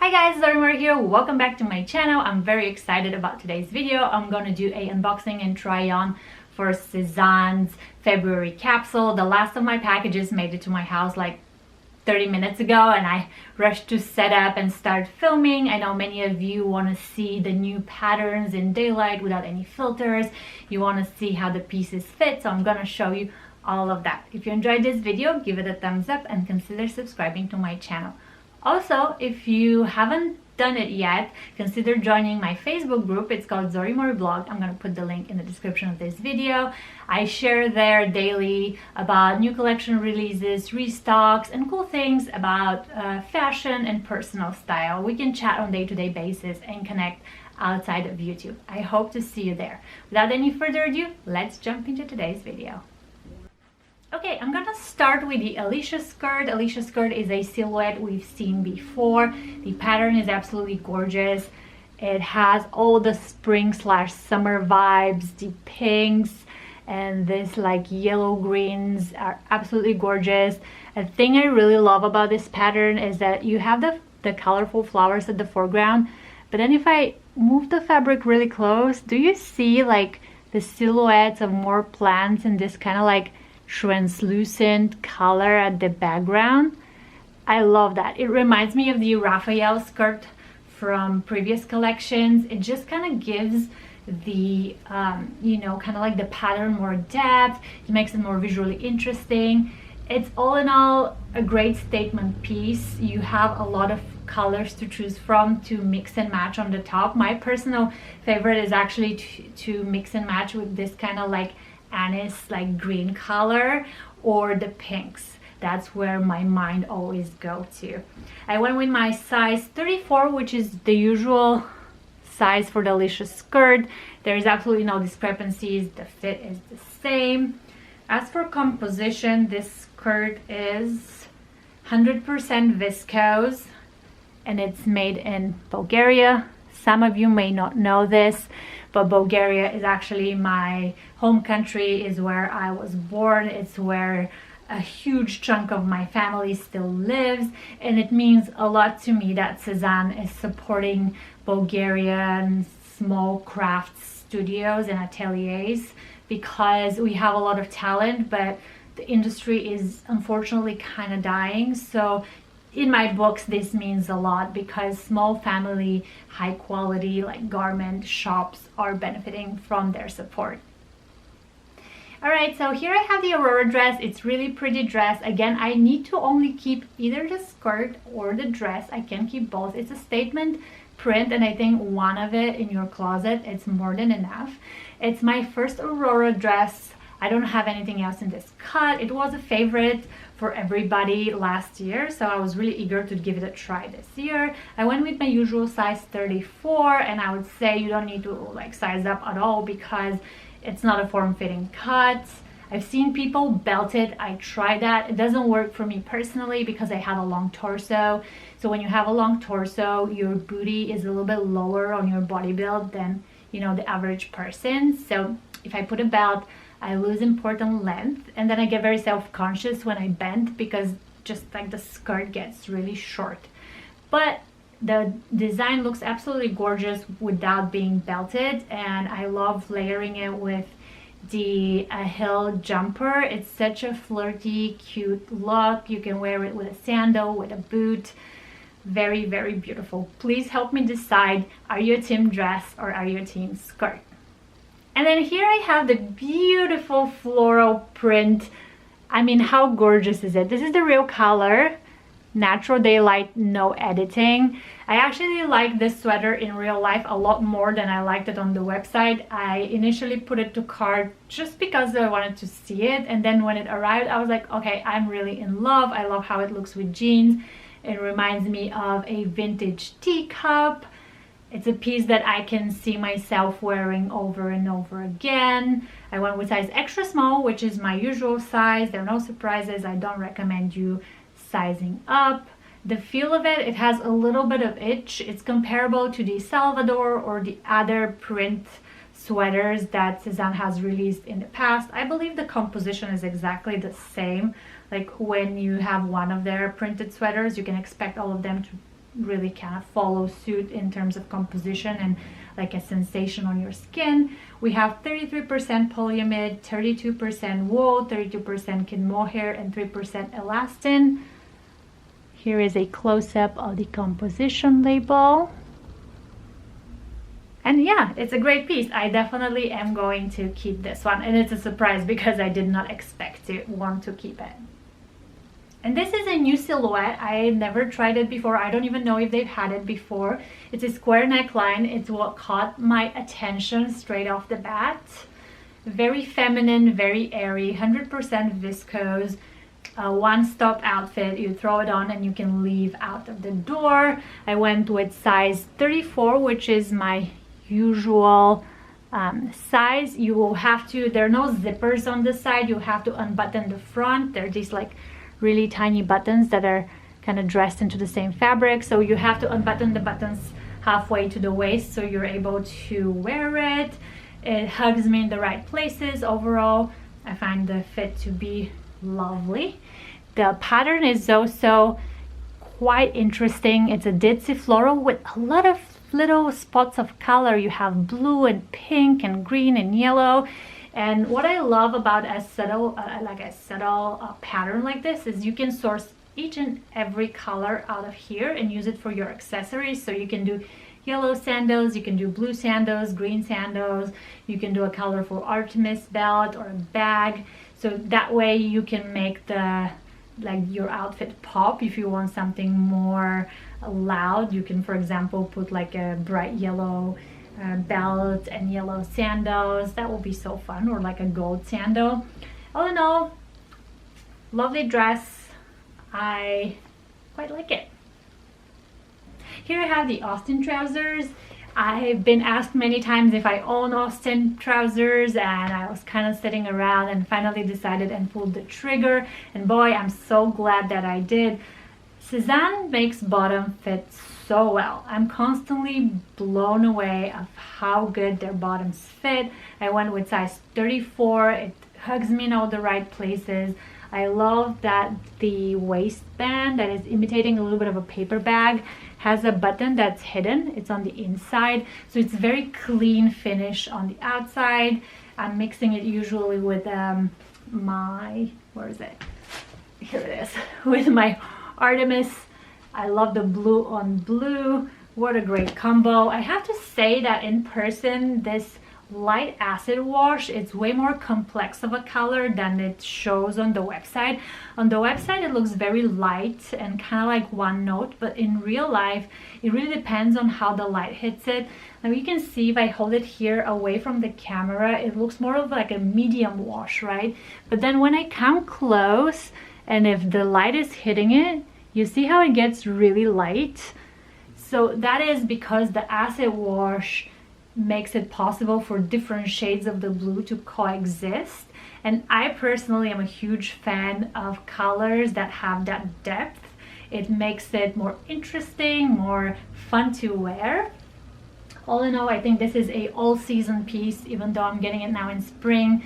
Hi guys, Aurora here. Welcome back to my channel. I'm very excited about today's video. I'm going to do a unboxing and try on for Sezane's February capsule. The last of my packages made it to my house like 30 minutes ago and I rushed to set up and start filming. I know many of you want to see the new patterns in daylight without any filters. You want to see how the pieces fit, so I'm going to show you all of that. If you enjoyed this video, give it a thumbs up and consider subscribing to my channel. Also, if you haven't done it yet, consider joining my Facebook group. It's called Zorimori Blog. I'm going to put the link in the description of this video. I share there daily about new collection releases, restocks, and cool things about fashion and personal style. We can chat on a day-to-day basis and connect outside of YouTube. I hope to see you there. Without any further ado, let's jump into today's video. Okay, I'm gonna start with the Alicia skirt. Alicia skirt is a silhouette we've seen before. The pattern is absolutely gorgeous. It has all the spring/summer vibes. The pinks and this like yellow greens are absolutely gorgeous. A thing I really love about this pattern is that you have the colorful flowers at the foreground, but then if I move the fabric really close, do you see like the silhouettes of more plants and this kind of like translucent color at the background? I love that. It reminds me of the Raphael skirt from previous collections. It just kind of gives the you know, kind of like the pattern more depth. It makes it more visually interesting. It's all in all a great statement piece. You have a lot of colors to choose from to mix and match on the top. My personal favorite is actually to mix and match with this kind of like anise like green color or the pinks. That's where my mind always go to. I went with my size 34, which is the usual size for the Alicia skirt. There is absolutely no discrepancies. The fit is the same. As for composition, this skirt is 100% viscose and it's made in Bulgaria. Some of you may not know this, but Bulgaria is actually my home country, is where I was born. It's where a huge chunk of my family still lives, and it means a lot to me that Sezane is supporting Bulgarian small craft studios and ateliers, because we have a lot of talent, but the industry is unfortunately kind of dying. So in my books, this means a lot because small family, high quality like garment shops are benefiting from their support. Alright, so here I have the Aurora dress. It's really pretty dress. Again, I need to only keep either the skirt or the dress. I can keep both. It's a statement print, and I think one of it in your closet, it's more than enough. It's my first Aurora dress. I don't have anything else in this cut. It was a favorite for everybody last year, so I was really eager to give it a try this year. I went with my usual size 34, and I would say you don't need to like size up at all because it's not a form-fitting cut. I've seen people belt it. I tried that. It doesn't work for me personally because I have a long torso. So when you have a long torso, your booty is a little bit lower on your body build than, you know, the average person. So if I put a belt, I lose important length, and then I get very self-conscious when I bend because just like the skirt gets really short. But the design looks absolutely gorgeous without being belted, and I love layering it with the Achille jumper. It's such a flirty, cute look. You can wear it with a sandal, with a boot. Very, very beautiful. Please help me decide, are you a team dress or are you a team skirt? And then here I have the beautiful floral print. I mean, how gorgeous is it? This is the real color, natural daylight, no editing. I actually like this sweater in real life a lot more than I liked it on the website. I initially put it to cart just because I wanted to see it, and then when it arrived I was like, okay, I'm really in love. I love how it looks with jeans. It reminds me of a vintage teacup. It's a piece that I can see myself wearing over and over again. I went with size extra small, which is my usual size. There are no surprises. I don't recommend you sizing up. The feel of it, it has a little bit of itch. It's comparable to the Salvador or the other print sweaters that Sezane has released in the past. I believe the composition is exactly the same. Like when you have one of their printed sweaters, you can expect all of them to really kind of follow suit in terms of composition and like a sensation on your skin. We have 33% polyamide, 32% wool, 32% kid mohair, and 3% elastin. Here is a close-up of the composition label. And yeah, it's a great piece. I definitely am going to keep this one, and it's a surprise because I did not expect to want to keep it. And this is a new silhouette. I never tried it before. I don't even know if they've had it before. It's a square neckline. It's what caught my attention straight off the bat. Very feminine, very airy, 100% viscose. A one-stop outfit. You throw it on and you can leave out of the door. I went with size 34, which is my usual size. You will have to, there are no zippers on this side. You have to unbutton the front. They're these like really tiny buttons that are kind of dressed into the same fabric, so you have to unbutton the buttons halfway to the waist so you're able to wear it. It hugs me in the right places. Overall, I find the fit to be lovely. The pattern is also quite interesting. It's a ditzy floral with a lot of little spots of color. You have blue and pink and green and yellow. And what I love about a subtle pattern like this is you can source each and every color out of here and use it for your accessories. So you can do yellow sandals, you can do blue sandals, green sandals, you can do a colorful Artemis belt or a bag. So that way you can make the your outfit pop. If you want something more loud, you can, for example, put like a bright yellow belt and yellow sandals. That will be so fun. Or like a gold sandal. All in all, lovely dress. I quite like it. Here I have the Austin trousers. I've been asked many times if I own Austin trousers, and I was kind of sitting around and finally decided and pulled the trigger, and boy, I'm so glad that I did. Sezane makes bottom fit so well. I'm constantly blown away of how good their bottoms fit. I went with size 34. It hugs me in all the right places. I love that the waistband that is imitating a little bit of a paper bag has a button that's hidden. It's on the inside, so it's very clean finish on the outside. I'm mixing it usually with where is it? Here it is, with my Artemis. I love the blue on blue. What a great combo. I have to say that in person, this light acid wash, it's way more complex of a color than it shows on the website. On the website it looks very light and kind of like one note, but in real life it really depends on how the light hits it. Now you can see if I hold it here away from the camera, it looks more of like a medium wash, right? But then when I come close and if the light is hitting it, you see how it gets really light? So that is because the acid wash makes it possible for different shades of the blue to coexist. And I personally am a huge fan of colors that have that depth. It makes it more interesting, more fun to wear. All in all, I think this is a all-season piece. Even though I'm getting it now in spring,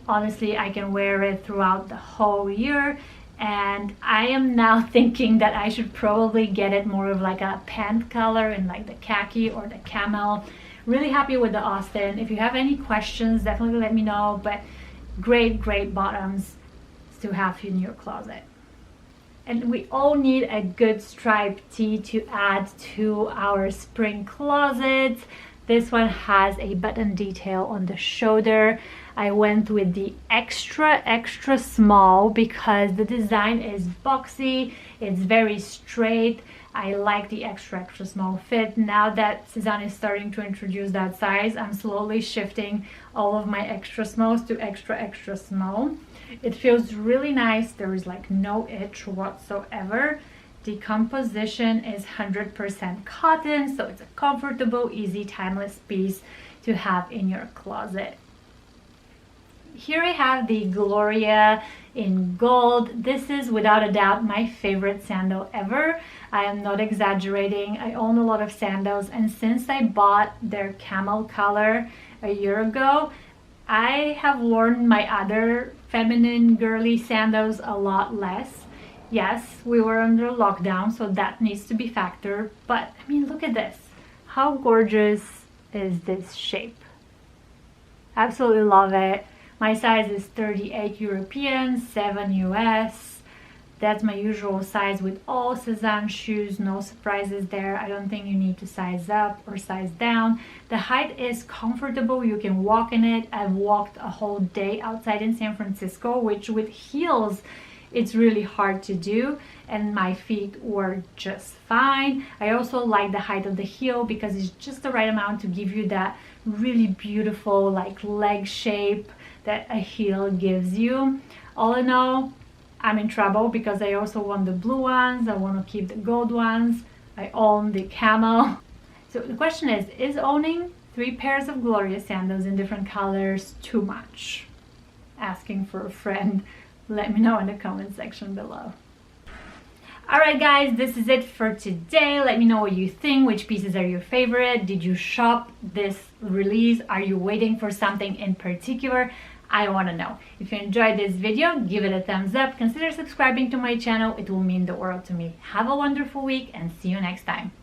honestly, I can wear it throughout the whole year. And I am now thinking that I should probably get it more of like a pant color in like the khaki or the camel. Really happy with the Austin. If you have any questions, definitely let me know. But great bottoms to have in your closet. And we all need a good striped tee to add to our spring closet. This one has a button detail on the shoulder. I went with the extra small because the design is boxy. It's very straight. I like the extra small fit. Now that Sezane is starting to introduce that size, I'm slowly shifting all of my extra smalls to extra small. It feels really nice. There is like no itch whatsoever. The composition is 100% cotton, so it's a comfortable, easy, timeless piece to have in your closet. Here I have the Gloria in gold. This is without a doubt my favorite sandal ever. I am not exaggerating. I own a lot of sandals, and since I bought their camel color a year ago, I have worn my other feminine girly sandals a lot less. Yes, we were under lockdown, so that needs to be factored, but I mean, look at this. How gorgeous is this shape? Absolutely love it. My size is 38 European, 7 US. That's my usual size with all Sezane shoes, no surprises there. I don't think you need to size up or size down. The height is comfortable, you can walk in it. I've walked a whole day outside in San Francisco, which with heels, it's really hard to do, and my feet were just fine. I also like the height of the heel because it's just the right amount to give you that really beautiful like leg shape that a heel gives you. All in all, I'm in trouble because I also want the blue ones, I want to keep the gold ones, I own the camel. So the question is owning 3 pairs of Gloria Sandals in different colors too much? Asking for a friend. Let me know in the comment section below. Alright guys, this is it for today. Let me know what you think. Which pieces are your favorite? Did you shop this release? Are you waiting for something in particular? I want to know. If you enjoyed this video, give it a thumbs up. Consider subscribing to my channel. It will mean the world to me. Have a wonderful week and see you next time.